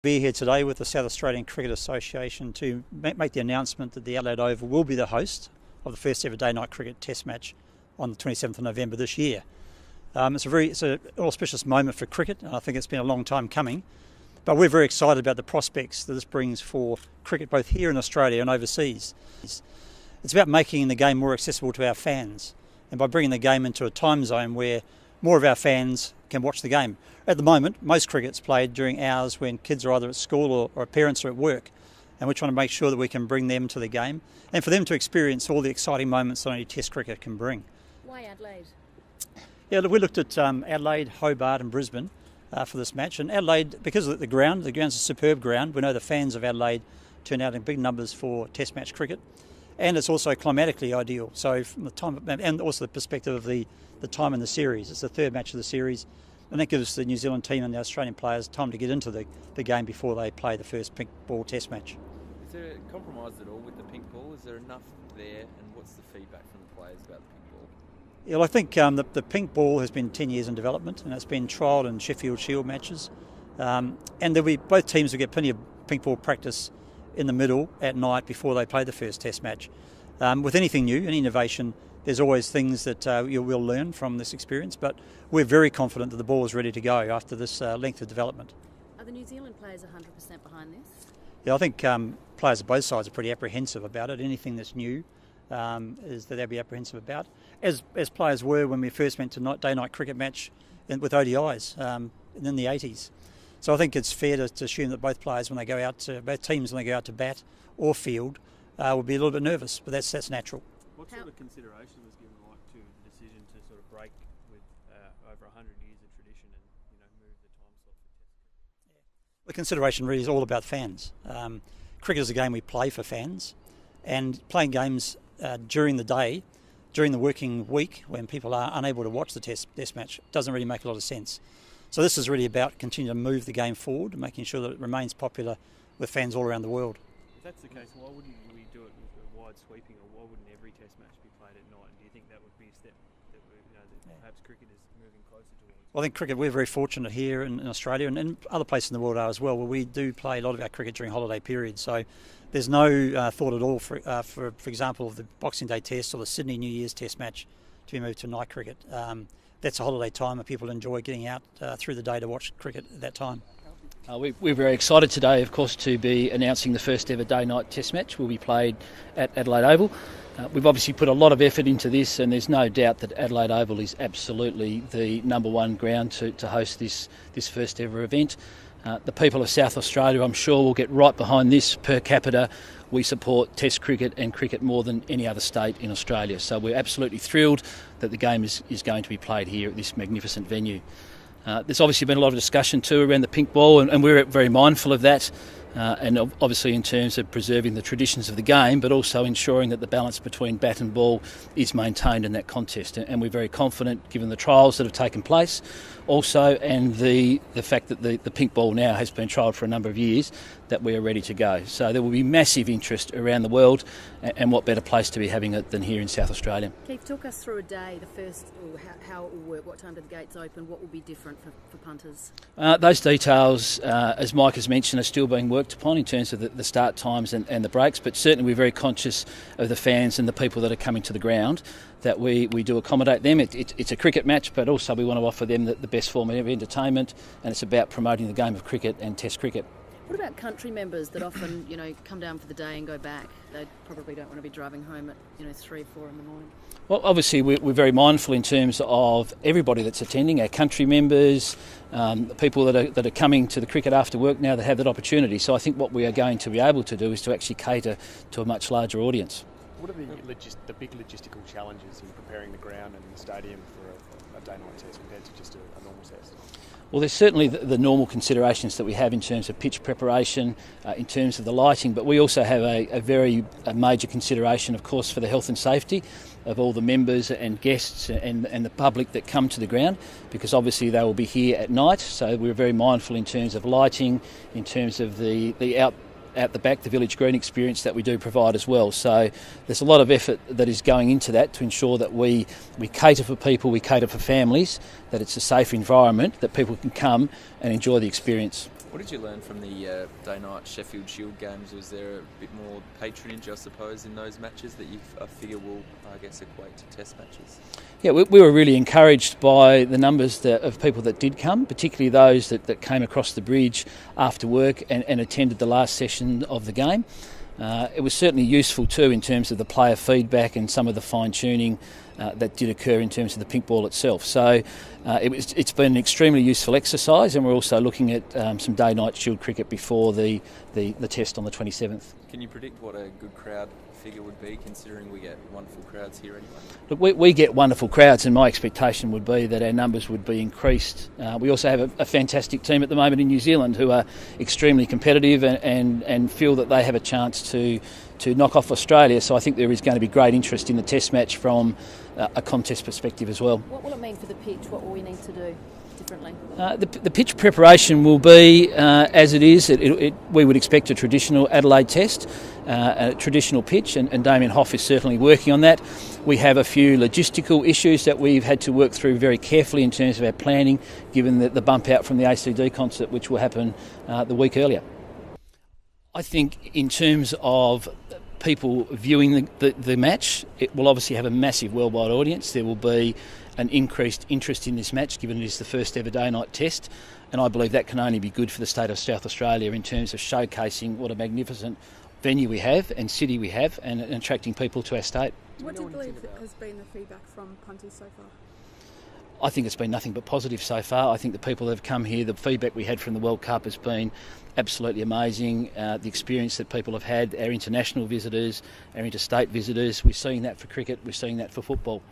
Be here today with the South Australian Cricket Association to make the announcement that the Adelaide Oval will be the host of the first ever day-night cricket test match on the 27th of November this year. It's an auspicious moment for cricket, and I think it's been a long time coming. But we're very excited about the prospects that this brings for cricket both here in Australia and overseas. It's about making the game more accessible to our fans, and by bringing the game into a time zone where more of our fans can watch the game. At the moment, most cricket's played during hours when kids are either at school or parents are at work, and we're trying to make sure that we can bring them to the game and for them to experience all the exciting moments that only Test cricket can bring. Why Adelaide? Yeah, we looked at Adelaide, Hobart and Brisbane for this match, and Adelaide, because of the ground's a superb ground. We know the fans of Adelaide turn out in big numbers for Test match cricket, and it's also climatically ideal. So from the time, and also the perspective of the time in the series, it's the third match of the series, and that gives the New Zealand team and the Australian players time to get into the game before they play the first pink ball Test match. Is there a compromise at all with the pink ball? Is there enough there, and what's the feedback from the players about the pink ball? Yeah, well, I think the pink ball has been 10 years in development, and it's been trialled in Sheffield Shield matches, and both teams will get plenty of pink ball practice in the middle at night before they play the first Test match. With anything new, any innovation, there's always things that you will learn from this experience, but we're very confident that the ball is ready to go after this length of development. Are the New Zealand players 100% behind this? Yeah, I think players of both sides are pretty apprehensive about it. Anything that's new is that they'll be apprehensive about, as players were when we first went to day-night cricket match with ODIs in the 80s. So I think it's fair to assume that both teams when they go out to bat or field will be a little bit nervous, but that's natural. What sort of consideration was given to the decision to sort of break with over 100 years of tradition and move the time slot for Test cricket? Yeah. The consideration really is all about fans. Cricket is a game we play for fans, and playing games during the day, during the working week when people are unable to watch the test match doesn't really make a lot of sense. So this is really about continuing to move the game forward and making sure that it remains popular with fans all around the world. If that's the case, why wouldn't we do it with a wide sweeping, or why wouldn't every Test match be played at night? And do you think that would be a step that perhaps cricket is moving closer towards? Well, I think cricket, we're very fortunate here in Australia and other places in the world are as well, where we do play a lot of our cricket during holiday periods. So there's no thought at all, for example, of the Boxing Day Test or the Sydney New Year's Test match to be moved to night cricket. That's a holiday time and people enjoy getting out through the day to watch cricket at that time. We're very excited today, of course, to be announcing the first ever day-night test match will be played at Adelaide Oval. We've obviously put a lot of effort into this, and there's no doubt that Adelaide Oval is absolutely the number one ground to host this first ever event. The people of South Australia, I'm sure, will get right behind this. Per capita, we support Test cricket and cricket more than any other state in Australia. So we're absolutely thrilled that the game is going to be played here at this magnificent venue. There's obviously been a lot of discussion too around the pink ball, and we're very mindful of that, and obviously in terms of preserving the traditions of the game, but also ensuring that the balance between bat and ball is maintained in that contest. And we're very confident, given the trials that have taken place also, and the fact that the pink ball now has been trialled for a number of years, that we are ready to go. So there will be massive interest around the world, and what better place to be having it than here in South Australia. Keith, talk us through a day, the first, or how it will work, what time do the gates open, what will be different for punters? Those details, as Mike has mentioned, are still being worked upon in terms of the start times and the breaks, but certainly we're very conscious of the fans and the people that are coming to the ground, that we do accommodate them. It's a cricket match, but also we want to offer them the best form of entertainment, and it's about promoting the game of cricket and Test cricket. What about country members that often, come down for the day and go back? They probably don't want to be driving home at 3 or 4 in the morning. Well, obviously we're very mindful in terms of everybody that's attending, our country members, the people that are coming to the cricket after work now that have that opportunity. So I think what we are going to be able to do is to actually cater to a much larger audience. What are the big logistical challenges in preparing the ground and the stadium for a day-night test compared to just a normal test? Well, there's certainly the normal considerations that we have in terms of pitch preparation, in terms of the lighting, but we also have a major consideration, of course, for the health and safety of all the members and guests and the public that come to the ground, because obviously they will be here at night. So we're very mindful in terms of lighting, in terms of the out the back, the village green experience that we do provide as well. So there's a lot of effort that is going into that to ensure that we cater for people, we cater for families, that it's a safe environment, that people can come and enjoy the experience. What did you learn from the day-night Sheffield Shield games? Was there a bit more patronage, I suppose, in those matches that I figure will, I guess, equate to test matches? Yeah, we were really encouraged by the numbers of people that did come, particularly those that came across the bridge after work and attended the last session of the game. It was certainly useful too in terms of the player feedback and some of the fine-tuning that did occur in terms of the pink ball itself. So it's been an extremely useful exercise, and we're also looking at some day-night Shield cricket before the test on the 27th. Can you predict what a good crowd figure would be, considering we get wonderful crowds here anyway? Look, we get wonderful crowds, and my expectation would be that our numbers would be increased. We also have a fantastic team at the moment in New Zealand who are extremely competitive and feel that they have a chance to knock off Australia. So I think there is going to be great interest in the test match from a contest perspective as well. What will it mean for the pitch? What will we need to do differently? The pitch preparation will be as it is. We would expect a traditional Adelaide test, a traditional pitch, and Damien Hoff is certainly working on that. We have a few logistical issues that we've had to work through very carefully in terms of our planning, given the bump out from the ACD concert, which will happen the week earlier. I think in terms of people viewing the match, it will obviously have a massive worldwide audience. There will be an increased interest in this match, given it is the first ever day-night test, and I believe that can only be good for the state of South Australia in terms of showcasing what a magnificent venue we have and city we have, and attracting people to our state. What do you believe has been the feedback from punters so far? I think it's been nothing but positive so far. I think the people that have come here, the feedback we had from the World Cup has been absolutely amazing. The experience that people have had, our international visitors, our interstate visitors, we're seeing that for cricket, we're seeing that for football.